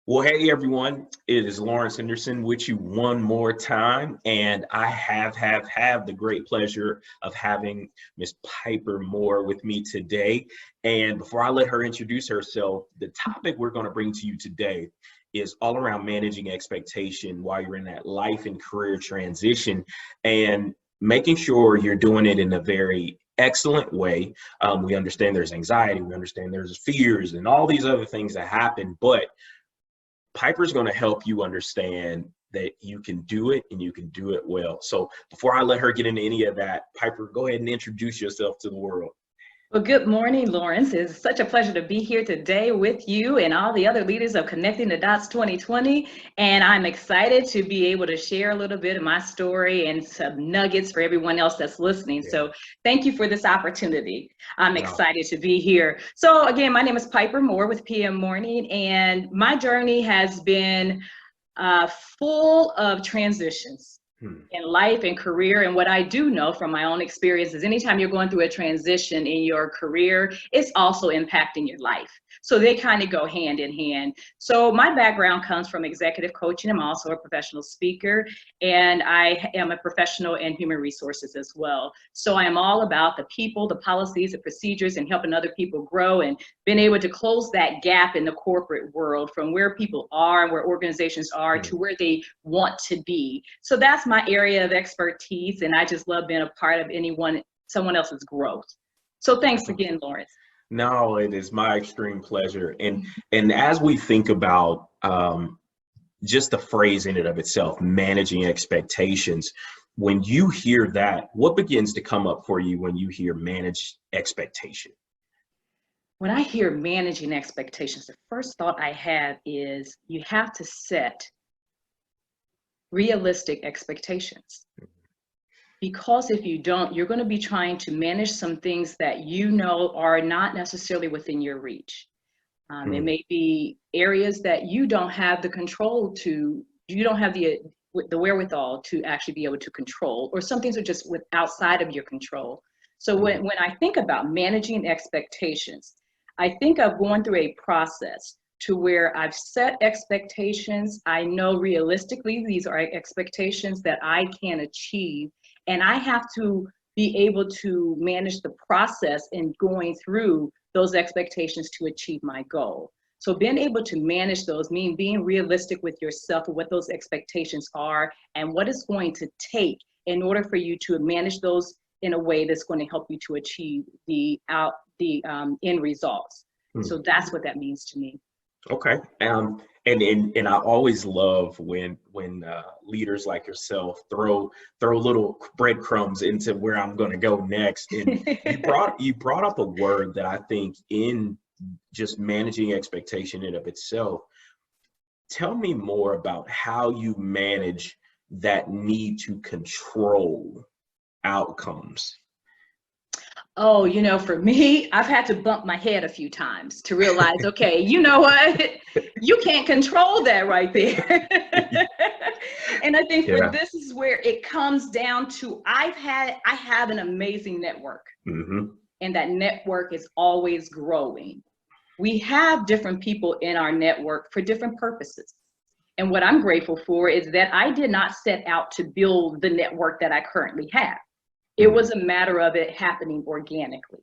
Well, hey everyone, it is Lawrence Henderson with you one more time, and I have the great pleasure of having Miss Piper Moore with me today. And before I let her introduce herself, the topic we're going to bring to you today is all around managing expectation while you're in that life and career transition and making sure you're doing it in a very excellent way. We understand there's anxiety, we understand there's fears and all these other things that happen, but Piper's going to help you understand that you can do it and you can do it well. So before I let her get into any of that, Piper, go ahead and introduce yourself to the world. Well, good morning, Lawrence. It's such a pleasure to be here today with you and all the other leaders of Connecting the Dots 2020. And I'm excited to be able to share a little bit of my story and some nuggets for everyone else that's listening. Yeah. So thank you for this opportunity. I'm excited to be here. So again, my name is Piper Moore with PM Morning, and my journey has been full of transitions in life and career. And what I do know from my own experience is anytime you're going through a transition in your career, it's also impacting your life. So they kind of go hand in hand. So my background comes from executive coaching. I'm also a professional speaker, and I am a professional in human resources as well. So I am all about the people, the policies, the procedures, and helping other people grow and being able to close that gap in the corporate world from where people are and where organizations are to where they want to be. So that's my area of expertise, and I just love being a part of someone else's growth. So thanks again, Lawrence. No, it is my extreme pleasure. And as we think about just the phrase in and of itself, managing expectations, when you hear that, what begins to come up for you when you hear manage expectation? When I hear managing expectations, the first thought I have is you have to set realistic expectations. Because if you don't, you're going to be trying to manage some things that you know are not necessarily within your reach. It may be areas that you don't have the control to, you don't have the wherewithal to actually be able to control, or some things are just outside of your control. So when I think about managing expectations, I think of going through a process to where I've set expectations. I know realistically these are expectations that I can achieve. And I have to be able to manage the process in going through those expectations to achieve my goal. So being able to manage those means being realistic with yourself of what those expectations are and what it's going to take in order for you to manage those in a way that's going to help you to achieve the end results. So that's what that means to me. Okay. And I always love when leaders like yourself throw little breadcrumbs into where I'm going to go next. And you brought up a word that I think in just managing expectation in of itself. Tell me more about how you manage that need to control outcomes. Oh, for me, I've had to bump my head a few times to realize, okay, you know what? You can't control that right there. And I think this is where it comes down to, I have an amazing network, and that network is always growing. We have different people in our network for different purposes. And what I'm grateful for is that I did not set out to build the network that I currently have. It was a matter of it happening organically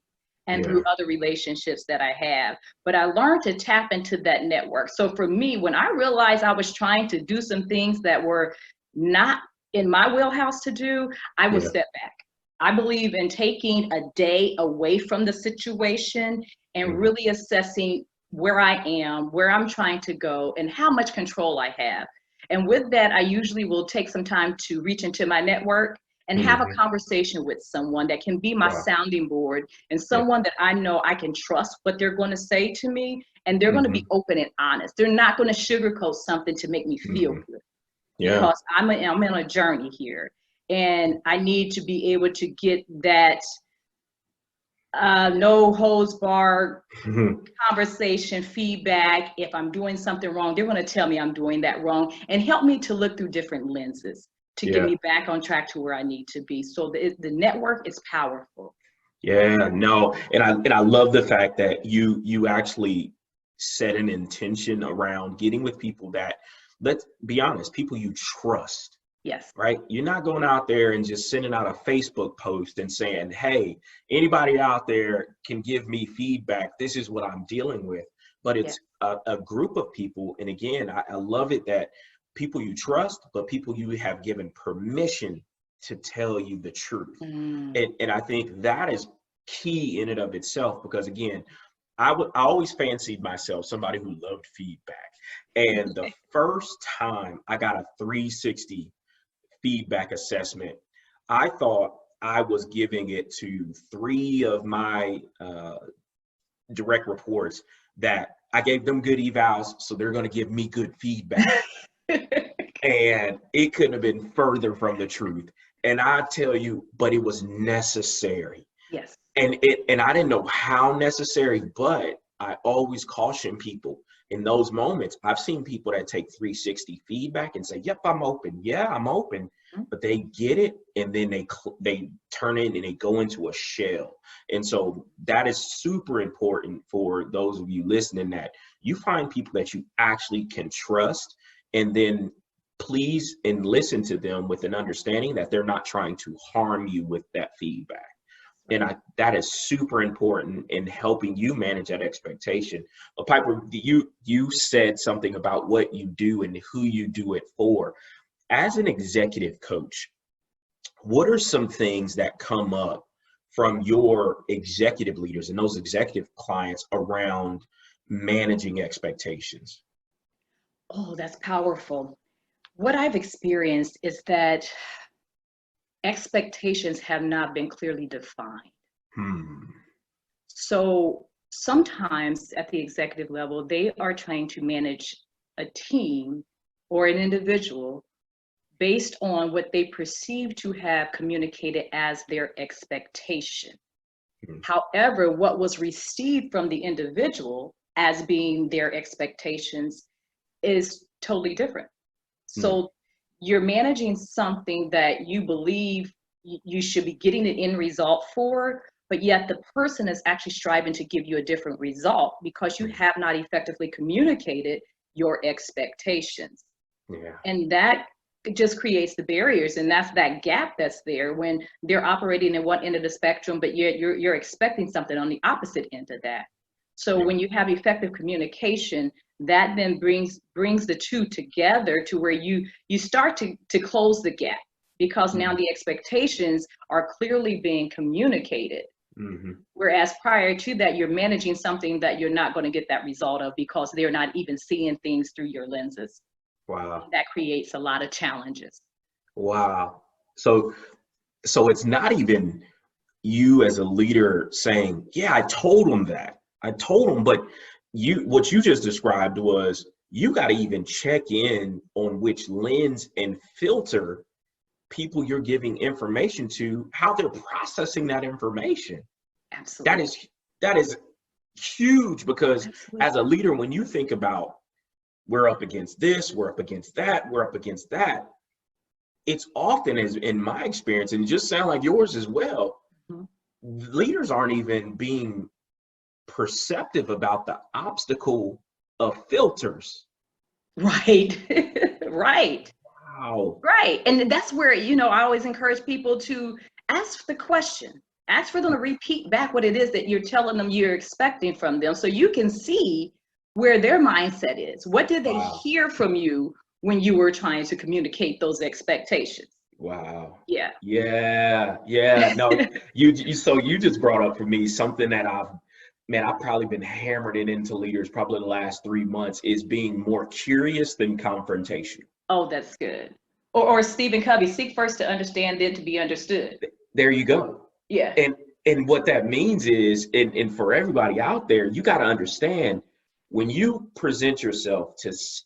and through other relationships that I have. But I learned to tap into that network. So for me, when I realized I was trying to do some things that were not in my wheelhouse to do, I would step back. I believe in taking a day away from the situation and really assessing where I am, where I'm trying to go, and how much control I have. And with that, I usually will take some time to reach into my network and have a conversation with someone that can be my sounding board, and someone that I know I can trust what they're going to say to me, and they're going to be open and honest. They're not going to sugarcoat something to make me feel good. Because I'm in a journey here, and I need to be able to get that no holds barred conversation, feedback. If I'm doing something wrong, they're going to tell me I'm doing that wrong and help me to look through different lenses to get me back on track to where I need to be. So the network is powerful. Yeah, no, and I love the fact that you actually set an intention around getting with people that, let's be honest, people you trust. Yes. Right? You're not going out there and just sending out a Facebook post and saying, hey, anybody out there can give me feedback. This is what I'm dealing with. But Yeah. it's a group of people. And again, I love it that people you trust, but people you have given permission to tell you the truth. And I think that is key in and of itself, because again, I always fancied myself somebody who loved feedback. And the first time I got a 360 feedback assessment, I thought I was giving it to 3 of my direct reports, that I gave them good evals, so they're going to give me good feedback. And it couldn't have been further from the truth. And I tell you, but it was necessary. Yes. And I didn't know how necessary, but I always caution people in those moments. I've seen people that take 360 feedback and say, yep, I'm open. Yeah, I'm open. But they get it, and then they turn in and they go into a shell. And so that is super important for those of you listening, that you find people that you actually can trust, and then please and listen to them with an understanding that they're not trying to harm you with that feedback. And that is super important in helping you manage that expectation. But Piper, you said something about what you do and who you do it for. As an executive coach, what are some things that come up from your executive leaders and those executive clients around managing expectations? Oh, that's powerful. What I've experienced is that expectations have not been clearly defined. So sometimes at the executive level, they are trying to manage a team or an individual based on what they perceive to have communicated as their expectation. However, what was received from the individual as being their expectations is totally different. So you're managing something that you believe you should be getting the end result for, but yet the person is actually striving to give you a different result because you have not effectively communicated your expectations. And that just creates the barriers, and that's that gap that's there when they're operating at one end of the spectrum, but you're expecting something on the opposite end of that. So when you have effective communication, that then brings the two together to where you start to close the gap, because now the expectations are clearly being communicated. Whereas prior to that, you're managing something that you're not going to get that result of because they're not even seeing things through your lenses. Wow. That creates a lot of challenges. Wow. So it's not even you as a leader saying, yeah, I told them that. I told them, but what you just described was you got to even check in on which lens and filter people you're giving information to, how they're processing that information. Absolutely. That is huge, because Absolutely. as a leader, when you think about we're up against this, we're up against that, we're up against that, it's often, as in my experience, and just sound like yours as well, leaders aren't even being perceptive about the obstacle of filters. Right. Right. Wow. Right. And that's where, I always encourage people to ask the question, ask for them to repeat back what it is that you're telling them you're expecting from them, so you can see where their mindset is. What did they hear from you when you were trying to communicate those expectations? Wow. Yeah. Yeah. No, you just brought up for me something that I've probably been hammering it into leaders probably the last 3 months, is being more curious than confrontation. Oh, that's good. Or Stephen Covey, seek first to understand, then to be understood. There you go. Yeah. And what that means is, and for everybody out there, you got to understand, when you present yourself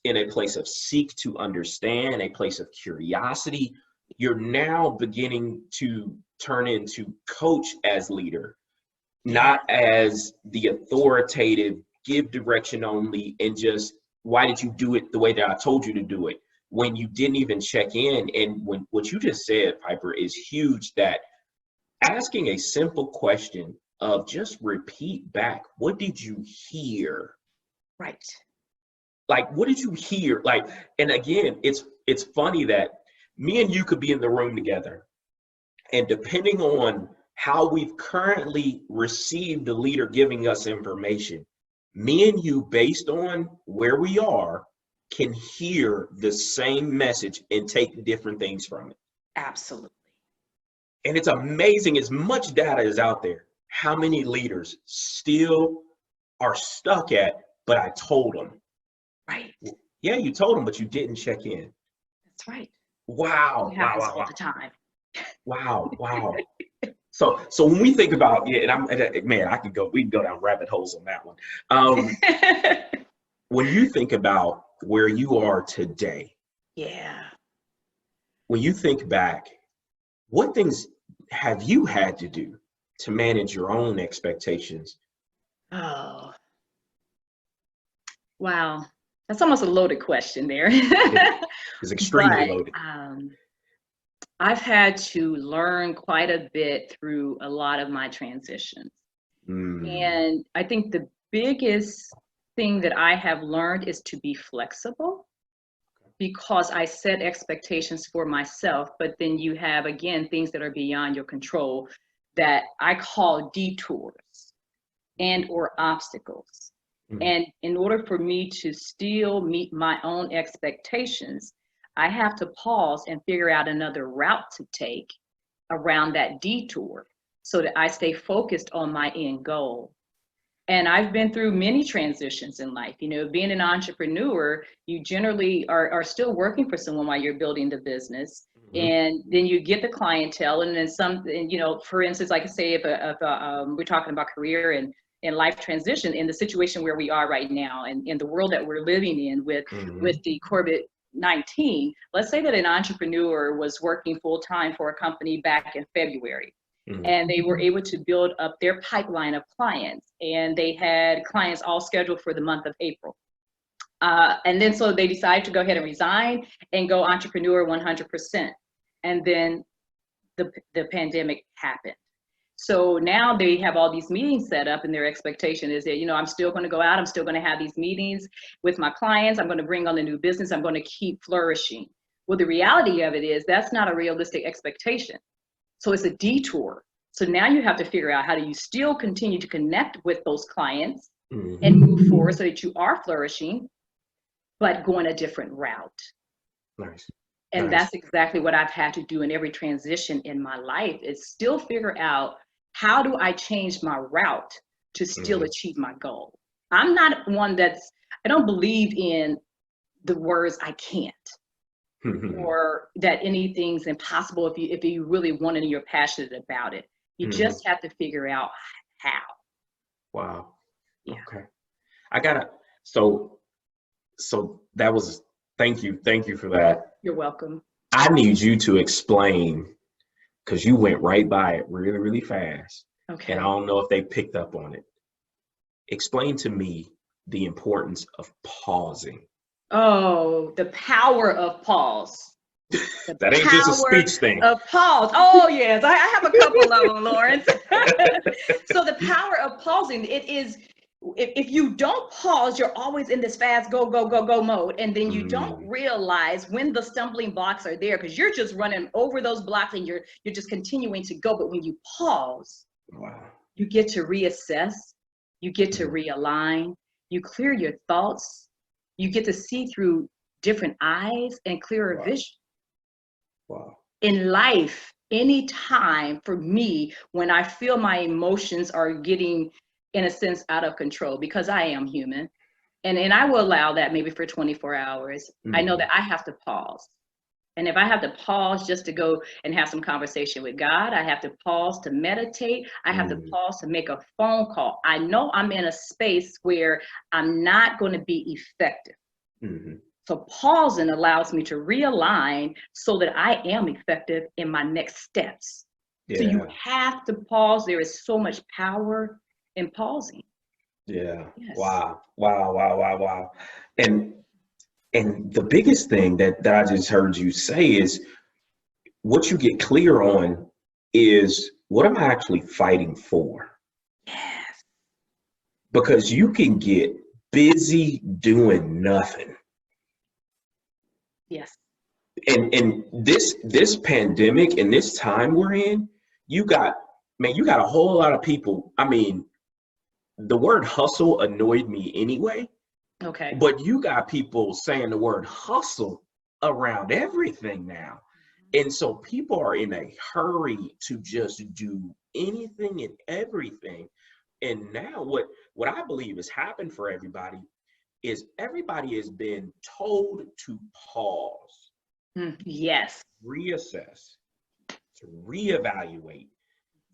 in a place of seek to understand, a place of curiosity, you're now beginning to turn into coach as leader, not as the authoritative, give direction only, and just, why did you do it the way that I told you to do it, when you didn't even check in. And when what you just said, Piper, is huge, that asking a simple question of just repeat back, what did you hear Right. Like, what did you hear? Like, and again, it's funny that me and you could be in the room together, and depending on how we've currently received the leader giving us information, me and you, based on where we are, can hear the same message and take different things from it. Absolutely. And it's amazing, as much data is out there, how many leaders still are stuck at, but I told them. Right. Yeah, you told them, but you didn't check in. That's right. Wow, It wow, happens wow, all wow. the time. Wow, wow. So when we think about, yeah, man, we can go down rabbit holes on that one. When you think about where you are today, Yeah. when you think back, what things have you had to do to manage your own expectations? Oh, wow. That's almost a loaded question there. It's extremely But loaded. I've had to learn quite a bit through a lot of my transitions. And I think the biggest thing that I have learned is to be flexible, because I set expectations for myself, but then you have, again, things that are beyond your control that I call detours and or obstacles. And in order for me to still meet my own expectations, I have to pause and figure out another route to take around that detour so that I stay focused on my end goal. And I've been through many transitions in life. You know, being an entrepreneur, you generally are still working for someone while you're building the business. And then you get the clientele, and then and, you know, for instance, like I say, if we're talking about career and life transition, in the situation where we are right now, and in the world that we're living in with the COVID-19, let's say that an entrepreneur was working full time for a company back in February. And they were able to build up their pipeline of clients, and they had clients all scheduled for the month of April. And then so they decided to go ahead and resign and go entrepreneur 100%. And then the pandemic happened. So now they have all these meetings set up, and their expectation is that, you know, I'm still going to go out, I'm still going to have these meetings with my clients, I'm going to bring on the new business, I'm going to keep flourishing. Well, the reality of it is that's not a realistic expectation. So it's a detour. So now you have to figure out, how do you still continue to connect with those clients and move forward so that you are flourishing, but going a different route. Nice. And Nice. that's exactly what I've had to do in every transition in my life, is still figure out, how do I change my route to still achieve my goal? I'm not one I don't believe in the words I can't. Or that anything's impossible if you really want it and you're passionate about it. You just have to figure out how. Wow. Yeah. Okay. I gotta, so that was, thank you for that. You're welcome. I need you to explain, because you went right by it really, really fast. Okay. And I don't know if they picked up on it. Explain to me the importance of pausing. Oh, the power of pause. That ain't just a speech thing. Of pause. Oh yes, I have a couple of them, Lawrence. So the power of pausing, it is, if you don't pause, you're always in this fast go, go, go, go mode. And then you don't realize when the stumbling blocks are there, because you're just running over those blocks and you're just continuing to go. But when you pause, you get to reassess, you get to realign, you clear your thoughts, you get to see through different eyes and clearer vision. Wow. In life, any time for me, when I feel my emotions are getting, in a sense, out of control, because I am human, and I will allow that maybe for 24 hours, I know that I have to pause. And if I have to pause just to go and have some conversation with God, I have to pause to meditate, I have to pause to make a phone call. I know I'm in a space where I'm not going to be effective. So pausing allows me to realign so that I am effective in my next steps. Yeah. So you have to pause. There is so much power in pausing. Yeah. Yes. Wow. And the biggest thing that I just heard you say is, what you get clear on is, what am I actually fighting for? Yes. Because you can get busy doing nothing. Yes. And this pandemic and this time we're in, you got a whole lot of people. I mean, the word hustle annoyed me anyway, Okay. but you got people saying the word hustle around everything now. And so people are in a hurry to just do anything and everything. And now what I believe has happened for everybody is everybody has been told to pause, Yes. reassess, to reevaluate.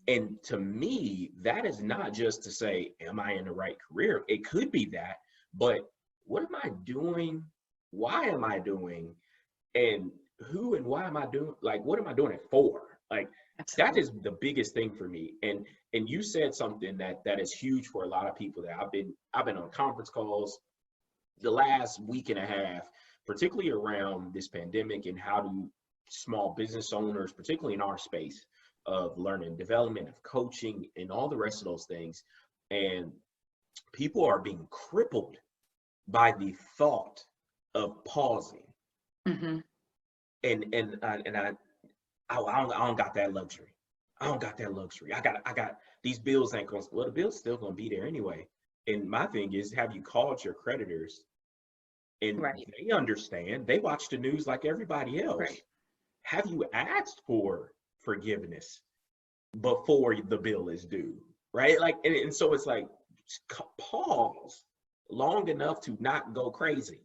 And to me, that is not just to say, am I in the right career? It could be that, but what am I doing? Why am I doing? And who and why am I doing? Like, what am I doing it for? Like, that Absolutely. is the biggest thing for me. And you said something that is huge for a lot of people that I've been on conference calls the last week and a half, particularly around this pandemic and how do small business owners, particularly in our space of learning and development, of coaching, and all the rest of those things. And people are being crippled by the thought of pausing. Mm-hmm. I don't got that luxury. I don't got that luxury. I got these bills ain't going. Well, the bill's still going to be there anyway. And my thing is, have you called your creditors? And Right. they understand. They watch the news like everybody else. Right. Have you asked for forgiveness before the bill is due? Right? Like, and so it's like pause long enough to not go crazy.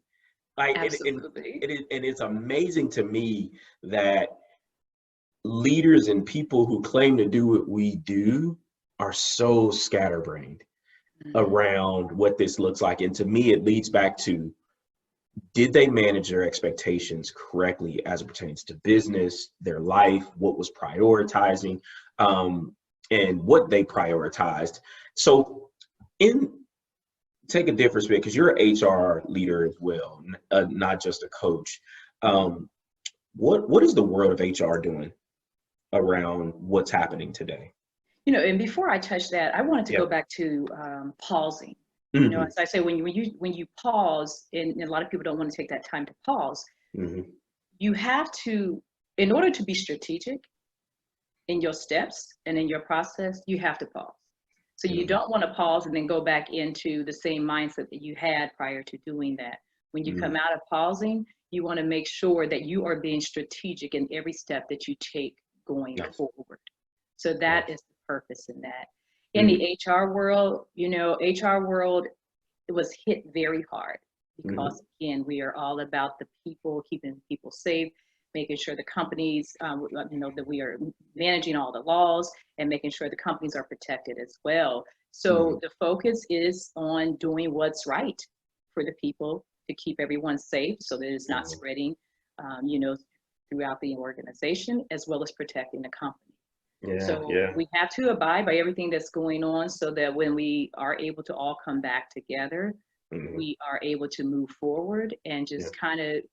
Like, Absolutely. and it's amazing to me that leaders and people who claim to do what we do are so scatterbrained Mm-hmm. around what this looks like. And to me, it leads back to, did they manage their expectations correctly as it pertains to business, their life, what was prioritizing, and what they prioritized? So take a difference because you're an HR leader as well, not just a coach. What is the world of HR doing around what's happening today? And before I touch that, I wanted to go Yep. back to pausing. Hmm. As I say, when you pause, and a lot of people don't want to take that time to pause, Hmm. you have to, in order to be strategic in your steps and in your process, you have to pause. So you Hmm. don't want to pause and then go back into the same mindset that you had prior to doing that. When you come Hmm. out of pausing, you want to make sure that you are being strategic in every step that you take going Yes. forward. So that Yes. is the purpose in that. In Mm. the HR world, HR world, it was hit very hard Hmm. because again, we are all about the people, keeping people safe, making sure the companies, that we are managing all the laws and making sure the companies are protected as well. Hmm. So the focus is on doing what's right for the people to keep everyone safe so that it's not Hmm. spreading, throughout the organization, as well as protecting the company. Yeah. So Yeah. we have to abide by everything that's going on so that when we are able to all come back together, Hmm. we are able to move forward and Yeah. just kind of,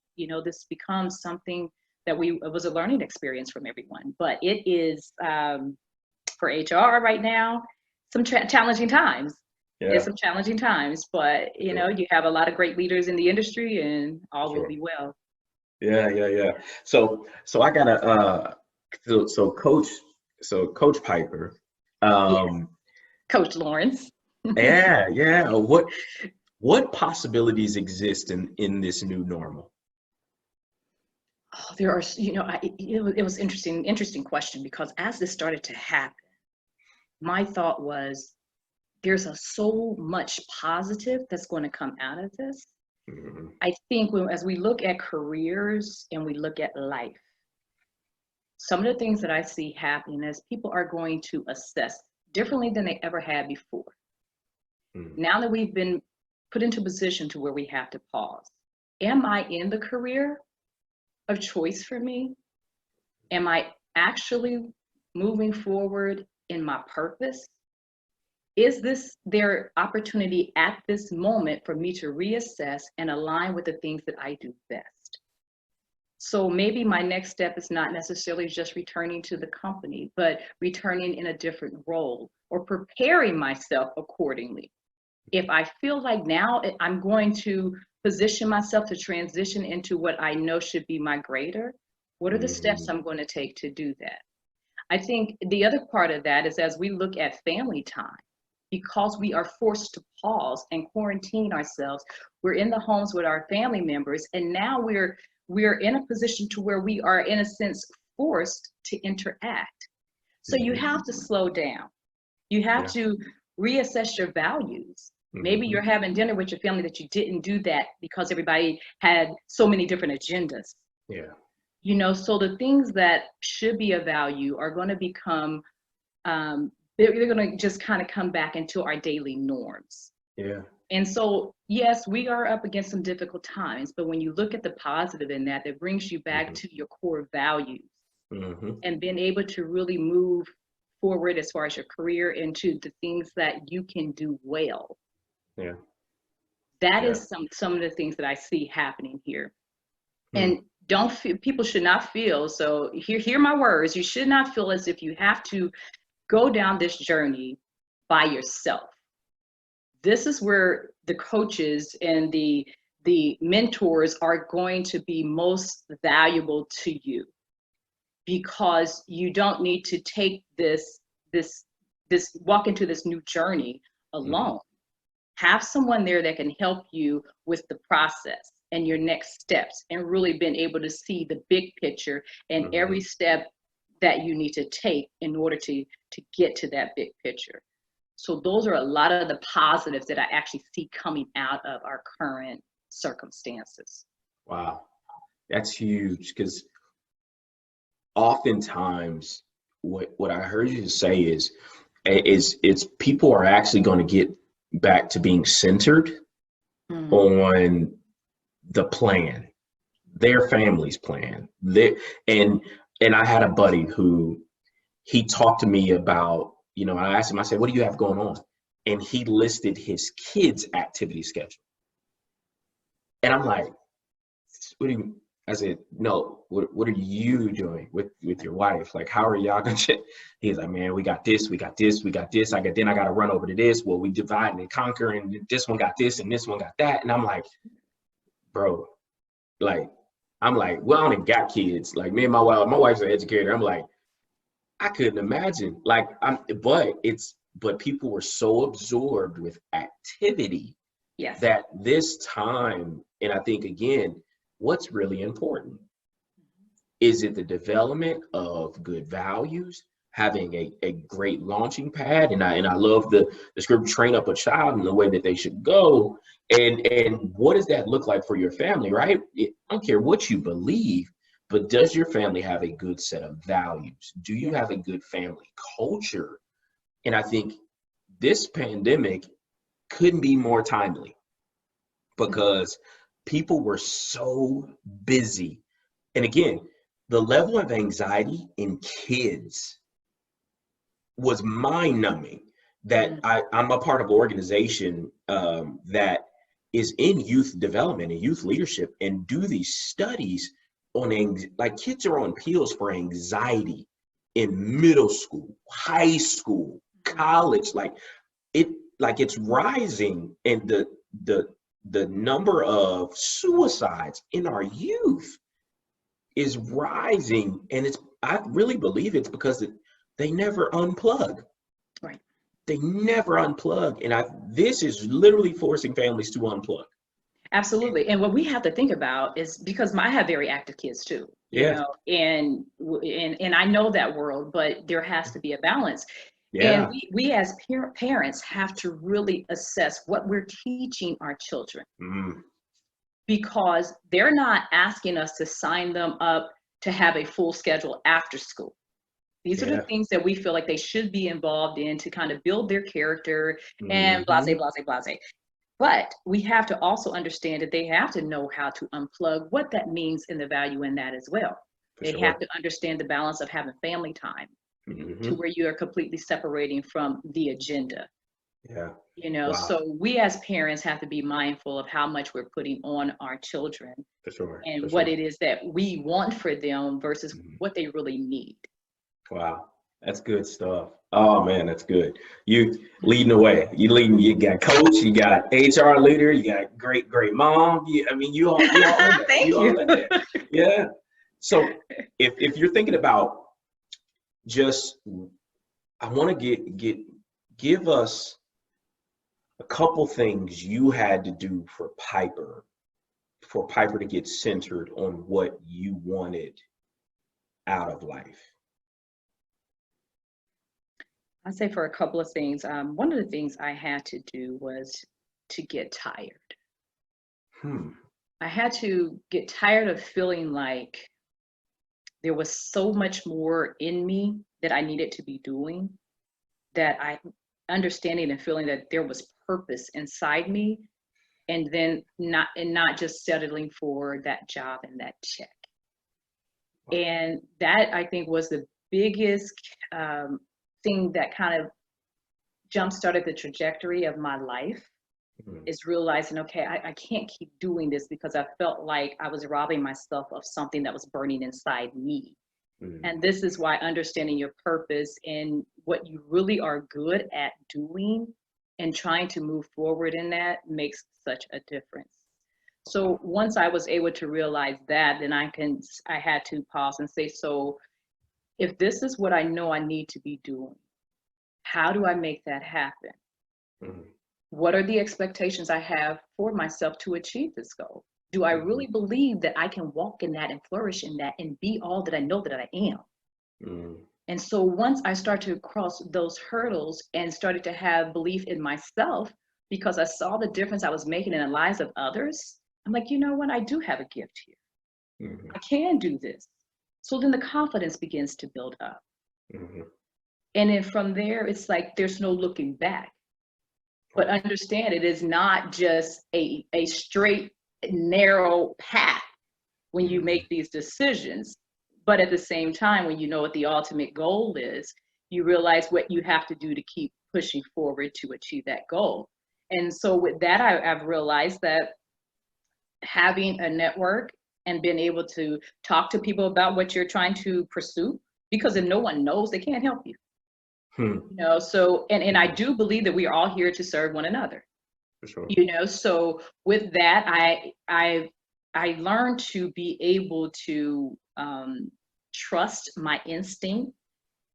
this becomes something that it was a learning experience from everyone. But it is, for HR right now, some challenging times. It's Yeah. some challenging times, but Sure. you have a lot of great leaders in the industry and all will Sure. be well. Yeah. Yeah. Yeah. So I gotta so Coach Piper. Yes, Um. Coach Lawrence. Yeah. Yeah. What possibilities exist in this new normal? Oh, there are, it was interesting question because as this started to happen, my thought was there's so much positive that's going to come out of this. Hmm. I think as we look at careers and we look at life, some of the things that I see happening is people are going to assess differently than they ever had before. Hmm. Now that we've been put into a position to where we have to pause, am I in the career of choice for me? Am I actually moving forward in my purpose? Is this their opportunity at this moment for me to reassess and align with the things that I do best? So maybe my next step is not necessarily just returning to the company, but returning in a different role or preparing myself accordingly. If I feel like now I'm going to position myself to transition into what I know should be my greater, what are the steps Mhm. I'm going to take to do that? I think the other part of that is as we look at family time, because we are forced to pause and quarantine ourselves, we're in the homes with our family members, and now we're in a position to where we are in a sense forced to interact. So you Mhm. have to slow down. You have Yeah. to reassess your values. Maybe you're Mhm. having dinner with your family that you didn't do that because everybody had so many different agendas. Yeah. So the things that should be of value are going to become, they're going to just kind of come back into our daily norms. Yeah. And so, yes, we are up against some difficult times, but when you look at the positive in that, that brings you back Mhm. to your core values Mhm. and being able to really move forward as far as your career into the things that you can do well. Yeah. That Yeah. is some of the things that I see happening here. Hmm. And don't feel, people should not feel, so hear my words, you should not feel as if you have to go down this journey by yourself. This is where the coaches and the mentors are going to be most valuable to you, because you don't need to take this this walk into this new journey Mhm. alone. Have someone there that can help you with the process and your next steps, and really being able to see the big picture and every Mhm. step that you need to take in order to get to that big picture. So those are a lot of the positives that I actually see coming out of our current circumstances. Wow. That's huge because oftentimes what I heard you say is it's people are actually going to get back to being centered Mm, on the plan, their family's plan. And and I had a buddy who he talked to me about, I asked him, I said, what do you have going on? And he listed his kids' activity schedule. And I'm like, what do you, I said, no, what are you doing with your wife? Like, how are y'all gonna check? He's like, man, we got this, we got this, we got this. Then I gotta run over to this. Well, we divide and conquer, and this one got this and this one got that. And I'm like, bro, like, I'm like, well, I don't even got kids. Like me and my wife's an educator. I'm like, I couldn't imagine. Like, but people were so absorbed with activity yes. that this time, and I think again, what's really important? Is it the development of good values, having a great launching pad? And I love the script, train up a child in the way that they should go. And what does that look like for your family, right? I don't care what you believe, but does your family have a good set of values? Do you Yes. have a good family culture? And I think this pandemic couldn't be more timely because people were so busy. And again, the level of anxiety in kids was mind numbing. That Mm, I'm a part of an organization that is in youth development and youth leadership and do these studies on like kids are on pills for anxiety in middle school, high school, mm, college, it like it's rising, and the the number of suicides in our youth is rising, and I really believe it's because they never unplug. right. They never unplug, and this is literally forcing families to unplug. Absolutely. And what we have to think about is, because I have very active kids too, Yeah, and I know that world, but there has to be a balance. And yeah. we as parents have to really assess what we're teaching our children, Mm, because they're not asking us to sign them up to have a full schedule after school. These are the yeah. things that we feel like they should be involved in to kind of build their character and blase, Hmm. blase, blase. But we have to also understand that they have to know how to unplug, what that means in the value in that as well. For They have sure. to understand the balance of having family time, to Hmm. where you are completely separating from the agenda. Yeah. So Wow. we as parents have to be mindful of how much we're putting on our children For sure. For and what sure. it is that we want for them versus Mhm. what they really need. Wow. That's good stuff. Oh man, that's good. You leading the way. You leading. You got coach. You got HR leader. You got great mom. I mean, you all in there. Thank You you. all in there. Yeah. So if you're thinking about just, I want to give us a couple things you had to do for Piper to get centered on what you wanted out of life. I'd say for a couple of things. One of the things I had to do was to get tired. Hmm. I had to get tired of feeling like there was so much more in me that I needed to be doing, that I understanding and feeling that there was purpose inside me, and then not just settling for that job and that check. And that, I think, was the biggest thing that kind of jump started the trajectory of my life, is realizing, okay, I can't keep doing this because I felt like I was robbing myself of something that was burning inside me. And this is why understanding your purpose and what you really are good at doing and trying to move forward in that makes such a difference. So once I was able to realize that, then I had to pause and say, so if this is what I know I need to be doing, how do I make that happen? What are the expectations I have for myself to achieve this goal? Do I really believe that I can walk in that and flourish in that and be all that I know that I am? And so once I started to cross those hurdles and started to have belief in myself, because I saw the difference I was making in the lives of others, I'm like, you know what? I do have a gift here. I can do this. So then the confidence begins to build up. And then from there, it's like there's no looking back. But understand, it is not just a straight, narrow path when you make these decisions. But at the same time, when you know what the ultimate goal is, you realize what you have to do to keep pushing forward to achieve that goal. And so with that, I've realized that having a network and being able to talk to people about what you're trying to pursue, because if no one knows, they can't help you. You know, so, and I do believe that we are all here to serve one another. For sure. You know, so with that, I learned to be able to trust my instinct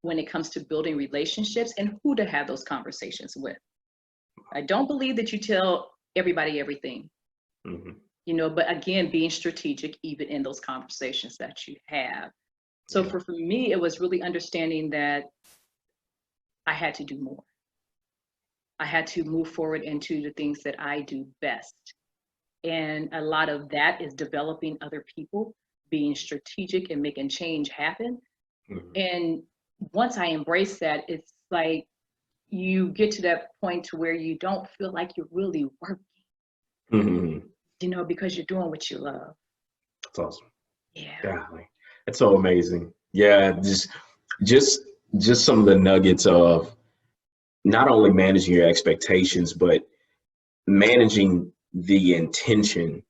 when it comes to building relationships and who to have those conversations with. I don't believe that you tell everybody everything, you know, but again, being strategic even in those conversations that you have. So for me, it was really understanding that I had to do more. I had to move forward into the things that I do best. And a lot of that is developing other people, being strategic and making change happen. And once I embrace that, it's like you get to that point to where you don't feel like you're really working, you know, because you're doing what you love. That's awesome. Yeah. Golly. That's so amazing. Yeah, just some of the nuggets of not only managing your expectations, but managing the intention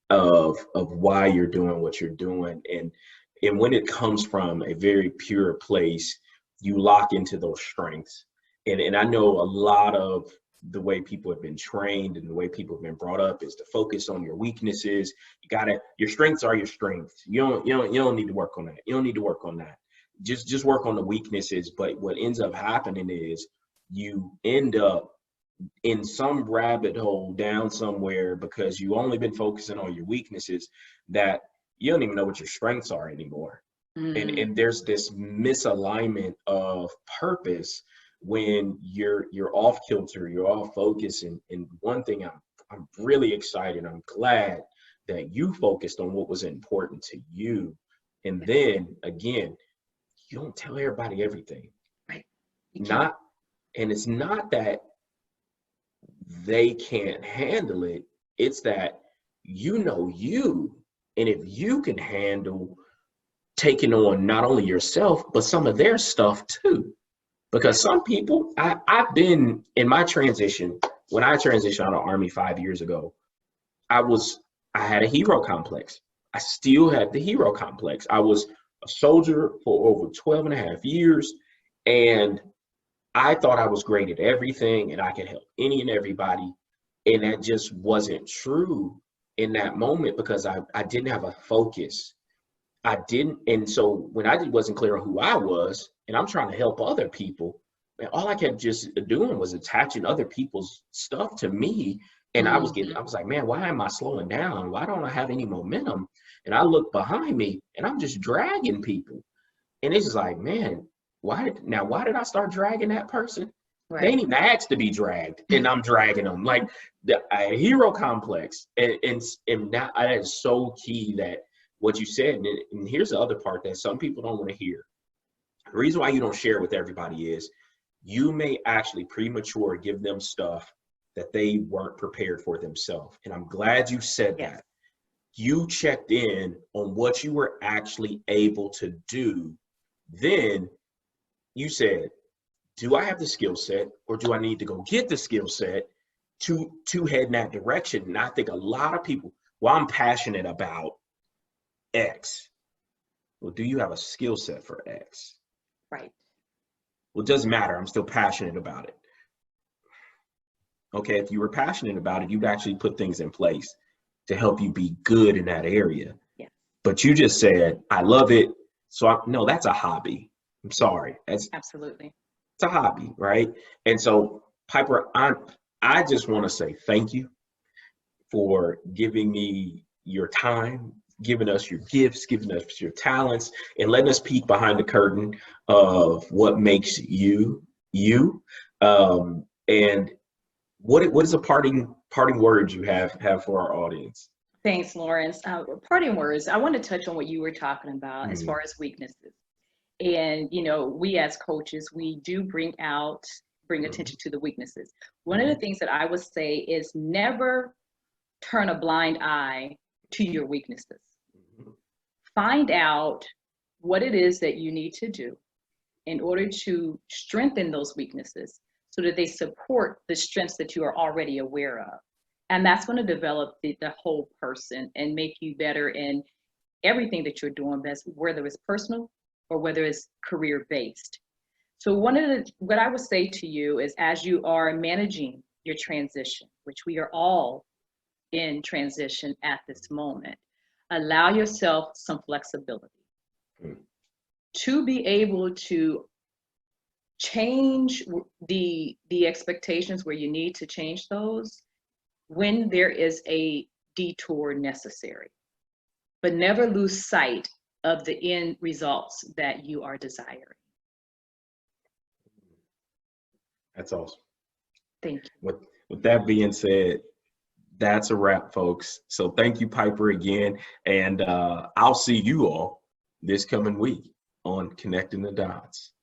of why you're doing what you're doing. And when it comes from a very pure place, you lock into those strengths. And I know a lot of the way people have been trained and the way people have been brought up is to focus on your weaknesses. Your strengths are your strengths. You don't need to work on that. You don't need to work on that. Just work on the weaknesses. But what ends up happening is you end up in some rabbit hole down somewhere because you only been focusing on your weaknesses that you don't even know what your strengths are anymore. And there's this misalignment of purpose when you're off kilter, you're off focus. And one thing I'm really excited, I'm glad that you focused on what was important to you. And then again, you don't tell everybody everything. Right. And it's not that they can't handle it. It's that you know you. And if you can handle taking on not only yourself, but some of their stuff too. Because some people, I've been in my transition, when I transitioned out of Army 5 years ago, I had a hero complex. I still had the hero complex. I was a soldier for over 12 and a half years. And I thought I was great at everything and I could help any and everybody. And that just wasn't true in that moment because I didn't have a focus. I didn't. And so when I wasn't clear on who I was and I'm trying to help other people, and all I kept just doing was attaching other people's stuff to me. And I Mhm. was like, man, why am I slowing down? Why don't I have any momentum? And I look behind me and I'm just dragging people. And it's just like, man, why did I start dragging that person? They Right. ain't even asked to be dragged, and I'm dragging them like a hero complex. And that is so key that what you said. And here's the other part that some people don't want to hear. The reason why you don't share with everybody is you may actually premature give them stuff that they weren't prepared for themselves. And I'm glad you said Yes. that. You checked in on what you were actually able to do. Then you said, do I have the skill set or do I need to go get the skill set to head in that direction? And I think a lot of people, well, I'm passionate about X. Well, do you have a skill set for X? Right. Well, it doesn't matter. I'm still passionate about it. Okay, if you were passionate about it, you'd actually put things in place to help you be good in that area. Yeah. But you just said, I love it. So no, that's a hobby. I'm sorry. It's Absolutely. a hobby, right? And so Piper, I just want to say thank you for giving me your time, giving us your gifts, giving us your talents, and letting us peek behind the curtain of what makes you you. And what is a parting words you have for our audience? Thanks, Lawrence. Parting words. I want to touch on what you were talking about as Mm, far as weaknesses. And, we as coaches, we do bring mhm, attention to the weaknesses. One of the mhm, things that I would say is never turn a blind eye to your weaknesses. mhm. Find out what it is that you need to do in order to strengthen those weaknesses so that they support the strengths that you are already aware of. And that's going to develop the whole person and make you better in everything that you're doing, best, whether it's personal or whether it's career based. So what I would say to you is as you are managing your transition, which we are all in transition at this moment, allow yourself some flexibility Mm. to be able to change the expectations where you need to change those when there is a detour necessary, but never lose sight of the end results that you are desiring. That's awesome. Thank you. With that being said, that's a wrap, folks. So thank you, Piper, again. And I'll see you all this coming week on Connecting the Dots.